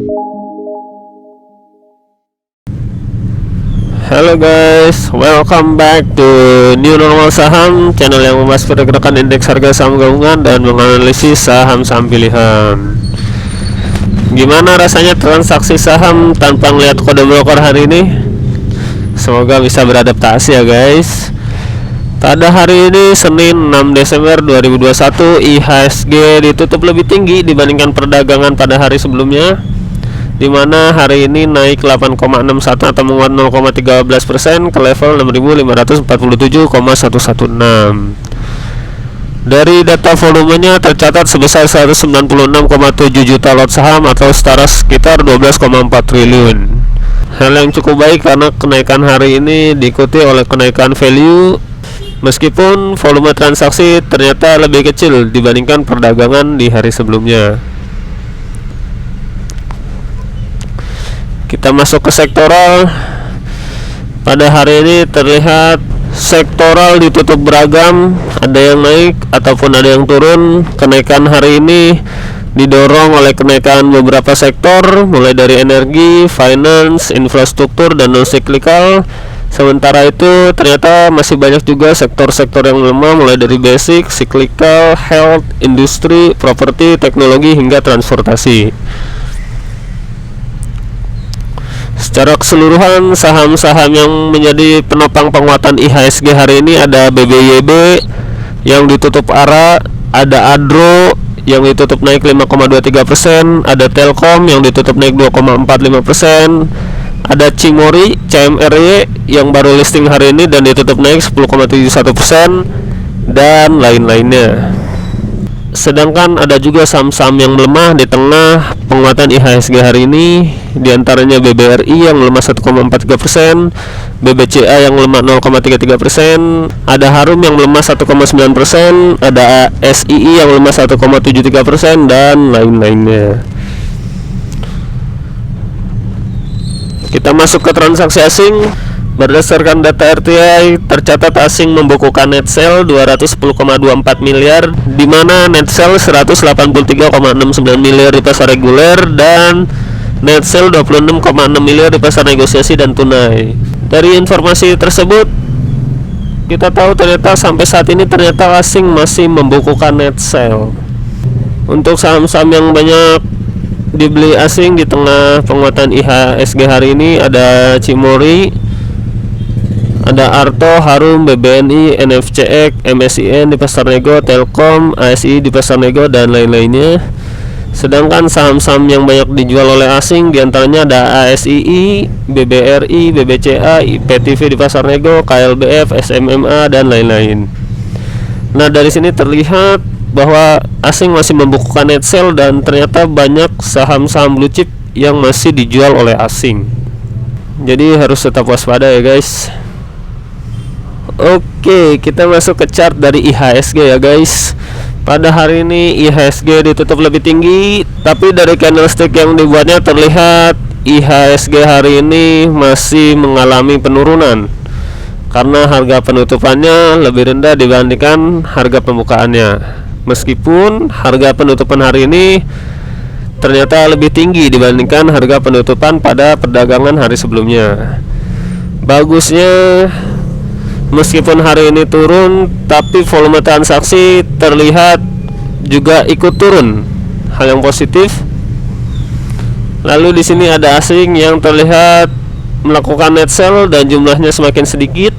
Halo guys, welcome back to New Normal Saham, channel yang membahas pergerakan indeks harga saham gabungan dan menganalisis saham-saham pilihan. Gimana rasanya transaksi saham tanpa melihat kode broker hari ini? Semoga bisa beradaptasi ya guys. Pada hari ini Senin 6 Desember 2021, IHSG ditutup lebih tinggi dibandingkan perdagangan pada hari sebelumnya, di mana hari ini naik 8,61 atau menguat 0,13% ke level 6.547,116. Dari data volumenya tercatat sebesar 196,7 juta lot saham atau setara sekitar 12,4 triliun. Hal yang cukup baik karena kenaikan hari ini diikuti oleh kenaikan value, meskipun volume transaksi ternyata lebih kecil dibandingkan perdagangan di hari sebelumnya. Kita masuk ke sektoral. Pada hari ini terlihat sektoral ditutup beragam, ada yang naik ataupun ada yang turun. Kenaikan hari ini didorong oleh kenaikan beberapa sektor, mulai dari energi, finance, infrastruktur, dan non-cyclical. Sementara itu ternyata masih banyak juga sektor-sektor yang lemah, mulai dari basic, cyclical, health, industri, properti, teknologi, hingga transportasi. Secara keseluruhan, saham-saham yang menjadi penopang penguatan IHSG hari ini ada BBYB yang ditutup arah, ada Adro yang ditutup naik 5,23%, ada Telkom yang ditutup naik 2,45%, ada Cimori CMRY yang baru listing hari ini dan ditutup naik 10,71%, dan lain-lainnya. Sedangkan ada juga saham-saham yang melemah di tengah penguatan IHSG hari ini, diantaranya BBRI yang melemah 1,43%, BBCA yang melemah 0,33%, ada Harum yang melemah 1,9%, ada SII yang melemah 1,73%, dan lain-lainnya. Kita masuk ke transaksi asing. Berdasarkan data RTI, tercatat asing membukukan net sale 210,24 miliar, di mana net sale 183,69 miliar di pasar reguler dan net sale 26,6 miliar di pasar negosiasi dan tunai. Dari informasi tersebut, kita tahu ternyata sampai saat ini ternyata asing masih membukukan net sale. Untuk saham-saham yang banyak dibeli asing di tengah penguatan IHSG hari ini ada Cimori, ada Arto, Harum, BBNI, NFCX, MSIN di pasar nego, Telkom, ASI di pasar nego, dan lain-lainnya. Sedangkan saham-saham yang banyak dijual oleh asing diantaranya ada ASII, BBRI, BBCA, IPTV di pasar nego, KLBF, SMMA, dan lain-lain. Nah, dari sini terlihat bahwa asing masih membukukan net sale dan ternyata banyak saham-saham blue chip yang masih dijual oleh asing. Jadi harus tetap waspada ya guys. Oke, kita masuk ke chart dari IHSG ya guys. Pada hari ini IHSG ditutup lebih tinggi, tapi dari candlestick yang dibuatnya terlihat IHSG hari ini masih mengalami penurunan karena harga penutupannya lebih rendah dibandingkan harga pembukaannya. Meskipun harga penutupan hari ini ternyata lebih tinggi dibandingkan harga penutupan pada perdagangan hari sebelumnya. Bagusnya, meskipun hari ini turun, tapi volume transaksi terlihat juga ikut turun, hal yang positif. Lalu di sini ada asing yang terlihat melakukan net sell dan jumlahnya semakin sedikit.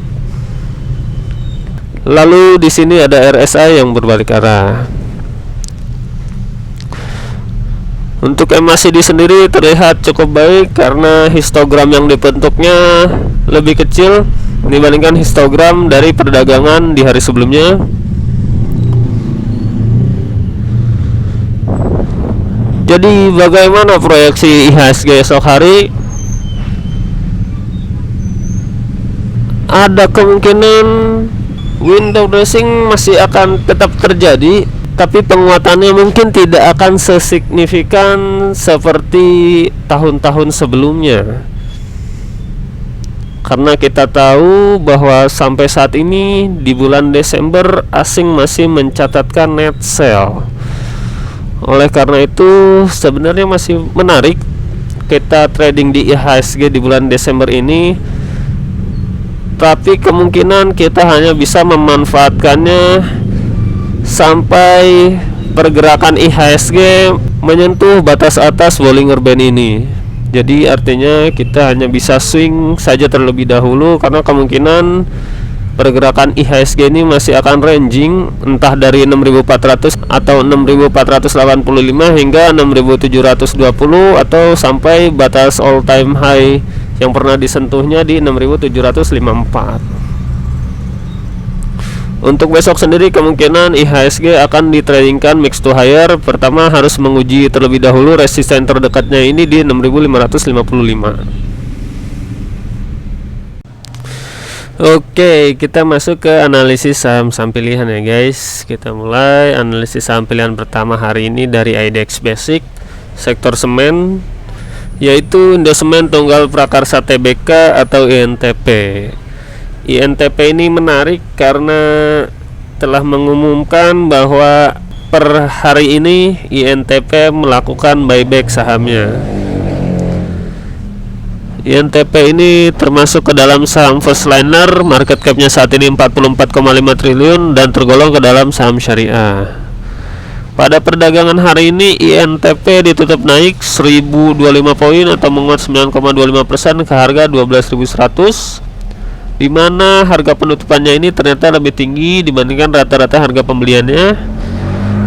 Lalu di sini ada RSI yang berbalik arah. Untuk MACD sendiri terlihat cukup baik karena histogram yang dibentuknya lebih kecil dibandingkan histogram dari perdagangan di hari sebelumnya. Jadi bagaimana proyeksi IHSG esok hari? Ada kemungkinan window dressing masih akan tetap terjadi, tapi penguatannya mungkin tidak akan sesignifikan seperti tahun-tahun sebelumnya. Karena kita tahu bahwa sampai saat ini di bulan Desember asing masih mencatatkan net sale. Oleh karena itu sebenarnya masih menarik kita trading di IHSG di bulan Desember ini, tapi kemungkinan kita hanya bisa memanfaatkannya sampai pergerakan IHSG menyentuh batas atas Bollinger Band ini. Jadi artinya kita hanya bisa swing saja terlebih dahulu, karena kemungkinan pergerakan IHSG ini masih akan ranging entah dari 6400 atau 6485 hingga 6720 atau sampai batas all time high yang pernah disentuhnya di 6754. Untuk besok sendiri kemungkinan IHSG akan ditradingkan mix to higher. Pertama harus menguji terlebih dahulu resisten terdekatnya ini di 6555. Oke, kita masuk ke analisis saham-saham pilihan ya guys. Kita mulai analisis saham pilihan pertama hari ini dari IDX Basic, sektor semen, yaitu Indosemen Tunggal Prakarsa Tbk atau INTP. INTP ini menarik karena telah mengumumkan bahwa per hari ini INTP melakukan buyback sahamnya. INTP ini termasuk ke dalam saham first liner, market capnya saat ini 44,5 triliun dan tergolong ke dalam saham syariah. Pada perdagangan hari ini INTP ditutup naik 1025 poin atau menguat 9,25% ke harga 12.100, di mana harga penutupannya ini ternyata lebih tinggi dibandingkan rata-rata harga pembeliannya.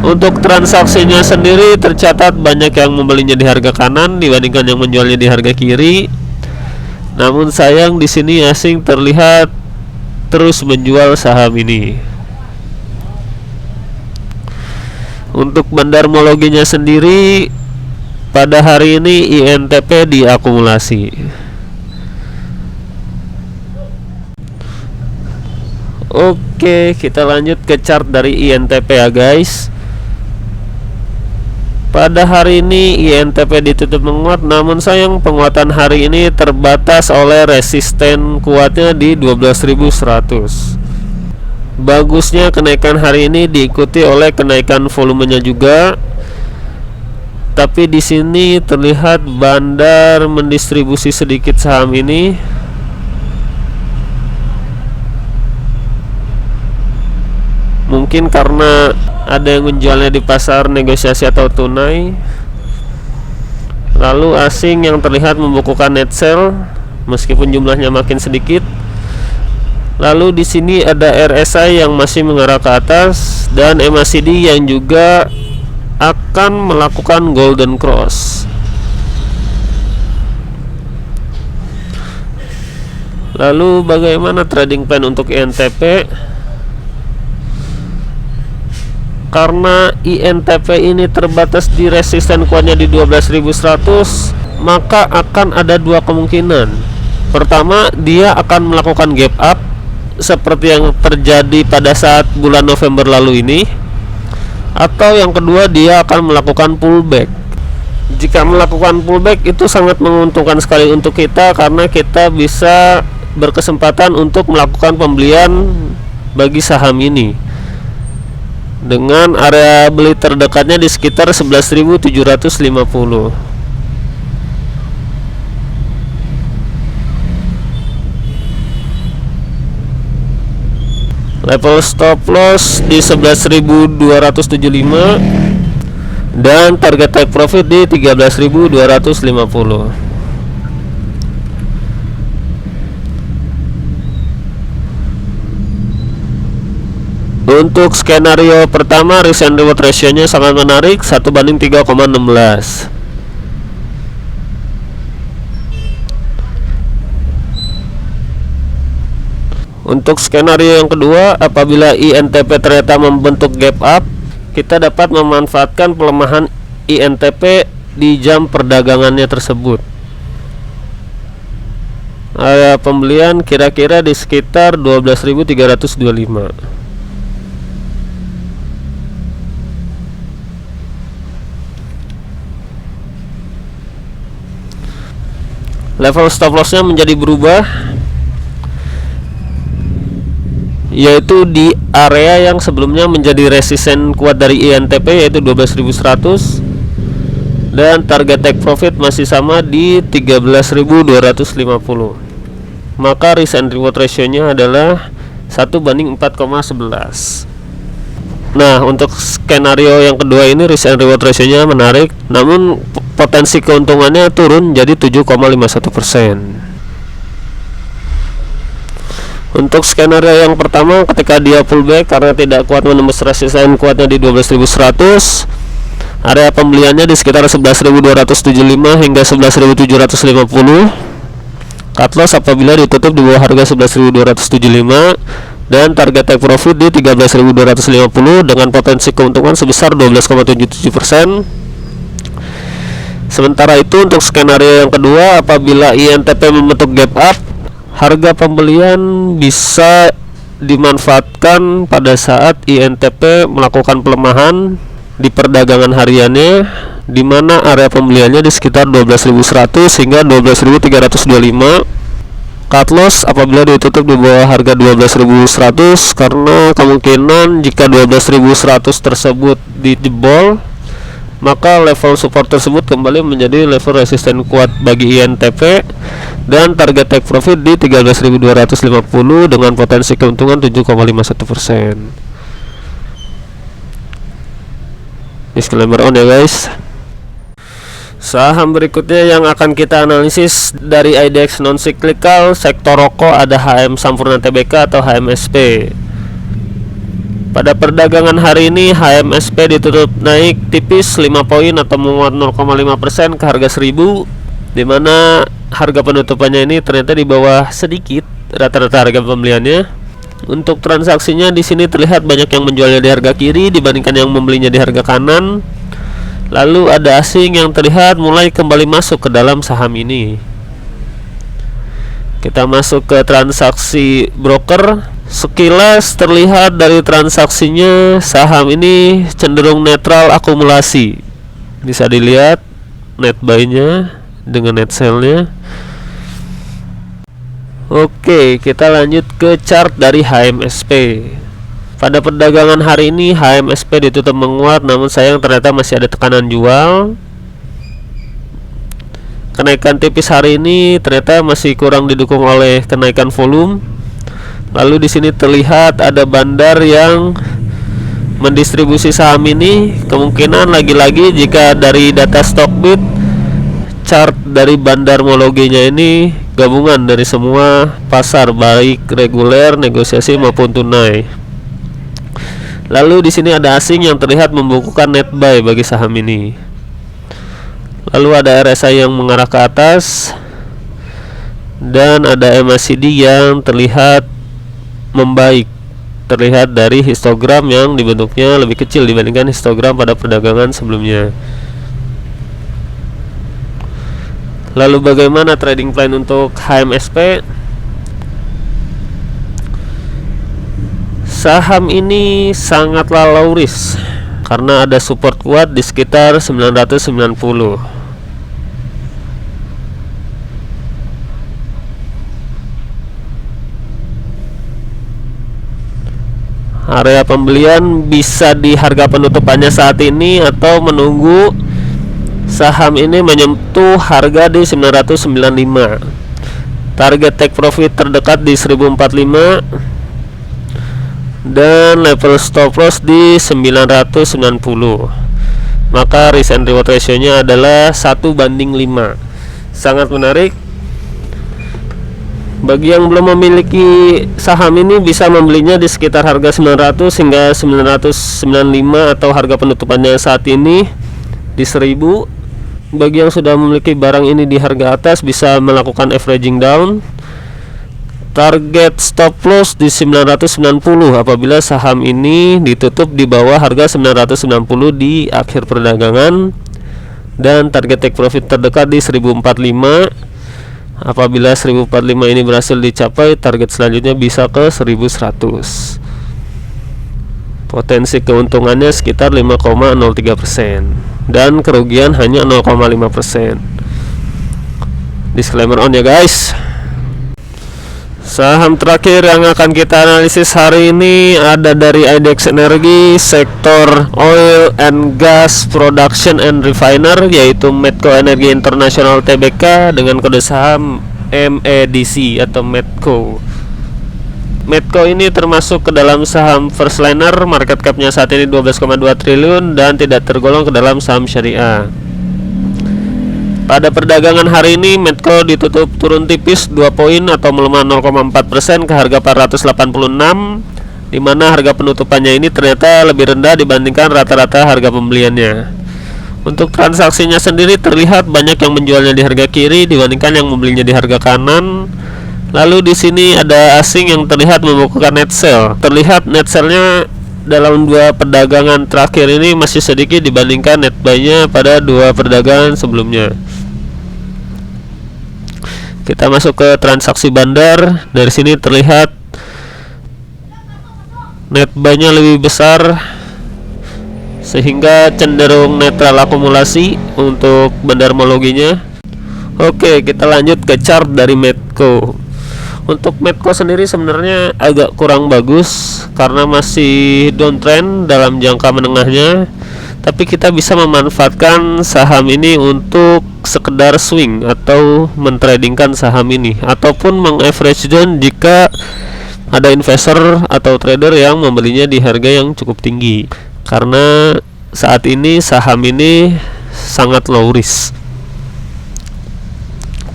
Untuk transaksinya sendiri tercatat banyak yang membelinya di harga kanan dibandingkan yang menjualnya di harga kiri. Namun sayang di sini asing terlihat terus menjual saham ini. Untuk bandarmologinya sendiri pada hari ini INTP diakumulasi. Oke, kita lanjut ke chart dari INTP ya guys. Pada hari ini INTP ditutup menguat, namun sayang penguatan hari ini terbatas oleh resisten kuatnya di 12.100. Bagusnya kenaikan hari ini diikuti oleh kenaikan volumenya juga. Tapi di sini terlihat bandar mendistribusi sedikit saham ini. Mungkin karena ada yang menjualnya di pasar negosiasi atau tunai. Lalu asing yang terlihat membukukan net sell meskipun jumlahnya makin sedikit. Lalu di sini ada RSI yang masih mengarah ke atas dan MACD yang juga akan melakukan golden cross. Lalu bagaimana trading plan untuk INTP? Karena INTP ini terbatas di resisten kuatnya di 12.100, maka akan ada dua kemungkinan. Pertama, dia akan melakukan gap up seperti yang terjadi pada saat bulan November lalu ini, atau yang kedua dia akan melakukan pullback. Jika melakukan pullback itu sangat menguntungkan sekali untuk kita, karena kita bisa berkesempatan untuk melakukan pembelian bagi saham ini dengan area beli terdekatnya di sekitar 11.750. Level stop loss di 11.275 dan target take profit di 13.250. Untuk skenario pertama, risk and reward ratio-nya sangat menarik, 1:3,16. Untuk skenario yang kedua, apabila INTP ternyata membentuk gap up, kita dapat memanfaatkan pelemahan INTP di jam perdagangannya tersebut. Area pembelian kira-kira di sekitar 12.325. Level stop loss-nya menjadi berubah, yaitu di area yang sebelumnya menjadi resisten kuat dari INTP, yaitu 12.100, dan target take profit masih sama di 13.250. Maka risk and reward ratio-nya adalah 1:4,11. Nah, untuk skenario yang kedua ini risk and reward ratio-nya menarik, namun potensi keuntungannya turun jadi 7,51%. Untuk skenario yang pertama, ketika dia pullback karena tidak kuat menembus resisten kuatnya di 12.100, area pembeliannya di sekitar 11.275 hingga 11.750. Cut loss apabila ditutup di bawah harga 11.275 dan target take profit di 13.250 dengan potensi keuntungan sebesar 12,77%. Sementara itu untuk skenario yang kedua, apabila INTP membentuk gap up, harga pembelian bisa dimanfaatkan pada saat INTP melakukan pelemahan di perdagangan hariannya, di mana area pembeliannya di sekitar 12.100 hingga 12.325. Cut loss apabila ditutup di bawah harga 12.100 karena kemungkinan jika 12.100 tersebut dijebol, maka level support tersebut kembali menjadi level resisten kuat bagi INTP dan target take profit di 13.250 dengan potensi keuntungan 7,51%. Disclaimer on ya guys. Saham berikutnya yang akan kita analisis dari IDX non cyclical sektor rokok ada HM Sampurna Tbk atau HMSP. Pada perdagangan hari ini HMSP ditutup naik tipis 5 poin atau menguat 0,5% ke harga 1000, di mana harga penutupannya ini ternyata di bawah sedikit rata-rata harga pembeliannya. Untuk transaksinya di sini terlihat banyak yang menjualnya di harga kiri dibandingkan yang membelinya di harga kanan. Lalu ada asing yang terlihat mulai kembali masuk ke dalam saham ini. Kita masuk ke transaksi broker. Sekilas terlihat dari transaksinya saham ini cenderung netral akumulasi. Bisa dilihat net buy-nya dengan net sell-nya. Oke, kita lanjut ke chart dari HMSP. Pada perdagangan hari ini HMSP ditutup menguat, namun sayang ternyata masih ada tekanan jual. Kenaikan tipis hari ini ternyata masih kurang didukung oleh kenaikan volume. Lalu di sini terlihat ada bandar yang mendistribusi saham ini. Kemungkinan lagi-lagi jika dari data Stockbit, chart dari bandar Mologinya ini gabungan dari semua pasar baik reguler, negosiasi maupun tunai. Lalu di sini ada asing yang terlihat membukukan net buy bagi saham ini. Lalu ada RSI yang mengarah ke atas dan ada MACD yang terlihat membaik. Terlihat dari histogram yang dibentuknya lebih kecil dibandingkan histogram pada perdagangan sebelumnya. Lalu bagaimana trading plan untuk HMSP? Saham ini sangatlah low risk karena ada support kuat di sekitar 990. Area pembelian bisa di harga penutupannya saat ini atau menunggu saham ini menyentuh harga di 995. Target take profit terdekat di 1045 dan level stop loss di 990. Maka risk and reward ratio-nya adalah 1:5. Sangat menarik. Bagi yang belum memiliki saham ini bisa membelinya di sekitar harga 900 hingga 995 atau harga penutupannya saat ini di 1000. Bagi yang sudah memiliki barang ini di harga atas bisa melakukan averaging down. Target stop loss di 990 apabila saham ini ditutup di bawah harga 990 di akhir perdagangan, dan target take profit terdekat di 1045. Apabila 1045 ini berhasil dicapai, target selanjutnya bisa ke 1100. Potensi keuntungannya sekitar 5,03% dan kerugian hanya 0,5%. Disclaimer on ya guys. Saham terakhir yang akan kita analisis hari ini ada dari IDX Energi, sektor oil and gas production and refiner, yaitu Medco Energi International Tbk dengan kode saham MEDC atau Medco. Medco ini termasuk ke dalam saham first liner, market capnya saat ini 12,2 triliun dan tidak tergolong ke dalam saham syariah. Pada perdagangan hari ini Medco ditutup turun tipis 2 poin atau melemah 0,4% ke harga 486, di mana harga penutupannya ini ternyata lebih rendah dibandingkan rata-rata harga pembeliannya. Untuk transaksinya sendiri terlihat banyak yang menjualnya di harga kiri dibandingkan yang membelinya di harga kanan. Lalu di sini ada asing yang terlihat membukukan net sell. Terlihat net sell-nya dalam 2 perdagangan terakhir ini masih sedikit dibandingkan net buy-nya pada 2 perdagangan sebelumnya. Kita masuk ke transaksi bandar. Dari sini terlihat net buy-nya lebih besar sehingga cenderung netral akumulasi untuk bandarmologinya. Oke, kita lanjut ke chart dari Medco. Untuk Medco sendiri sebenarnya agak kurang bagus karena masih downtrend dalam jangka menengahnya, tapi kita bisa memanfaatkan saham ini untuk sekedar swing atau mentradingkan saham ini ataupun mengaverage down jika ada investor atau trader yang membelinya di harga yang cukup tinggi, karena saat ini saham ini sangat low risk.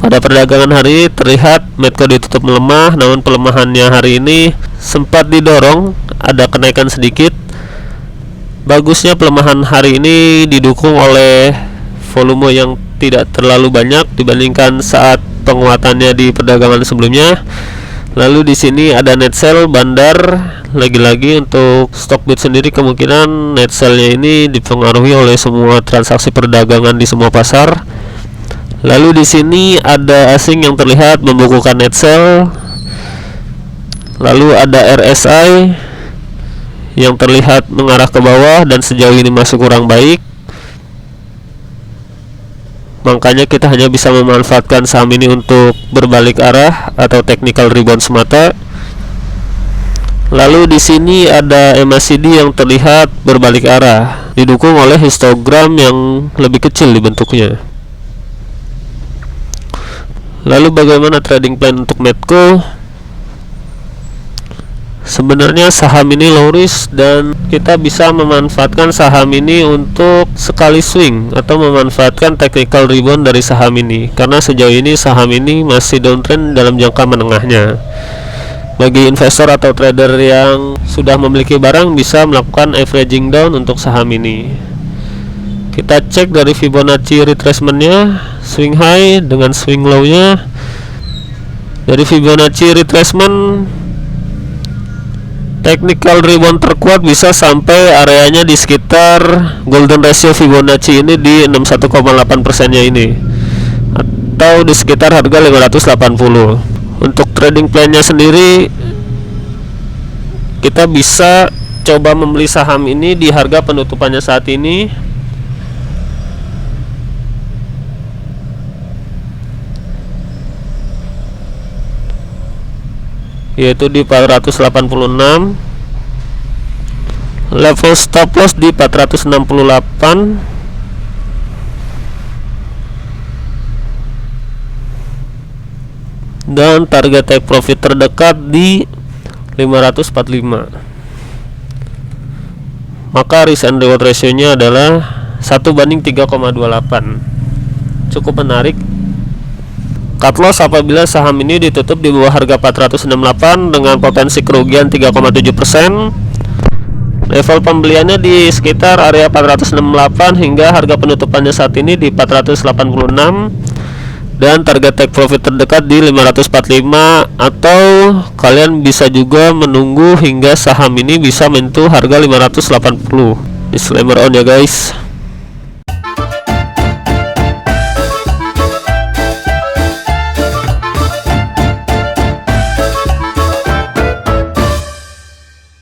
Pada perdagangan hari ini terlihat Medco ditutup melemah, namun pelemahannya hari ini sempat didorong ada kenaikan sedikit. Bagusnya pelemahan hari ini didukung oleh volume yang tidak terlalu banyak dibandingkan saat penguatannya di perdagangan sebelumnya. Lalu di sini ada net sell bandar. Lagi-lagi untuk stock bid sendiri kemungkinan net sell-nya ini dipengaruhi oleh semua transaksi perdagangan di semua pasar. Lalu di sini ada asing yang terlihat membukukan net sell. Lalu ada RSI yang terlihat mengarah ke bawah dan sejauh ini masih kurang baik. Makanya kita hanya bisa memanfaatkan saham ini untuk berbalik arah atau technical rebound semata. Lalu di sini ada MACD yang terlihat berbalik arah, didukung oleh histogram yang lebih kecil di bentuknya. Lalu bagaimana trading plan untuk Medco? Sebenarnya saham ini low risk dan kita bisa memanfaatkan saham ini untuk sekali swing atau memanfaatkan technical rebound dari saham ini, karena sejauh ini saham ini masih downtrend dalam jangka menengahnya. Bagi investor atau trader yang sudah memiliki barang bisa melakukan averaging down untuk saham ini. Kita cek dari Fibonacci retracement-nya, swing high dengan swing low-nya. Dari Fibonacci retracement, technical rebound terkuat bisa sampai areanya di sekitar golden ratio Fibonacci ini di 61,8%-nya ini, atau di sekitar harga 580. Untuk trading plan-nya sendiri kita bisa coba membeli saham ini di harga penutupannya saat ini, yaitu di 486. Level stop loss di 468. Dan target take profit terdekat di 545. Maka risk and reward ratio-nya adalah 1:3,28. Cukup menarik. Cut loss apabila saham ini ditutup di bawah harga 468 dengan potensi kerugian 3,7%. Level pembeliannya di sekitar area 468 hingga harga penutupannya saat ini di 486. Dan target take profit terdekat di 545, atau kalian bisa juga menunggu hingga saham ini bisa menyentuh harga 580. Disclaimer on ya guys.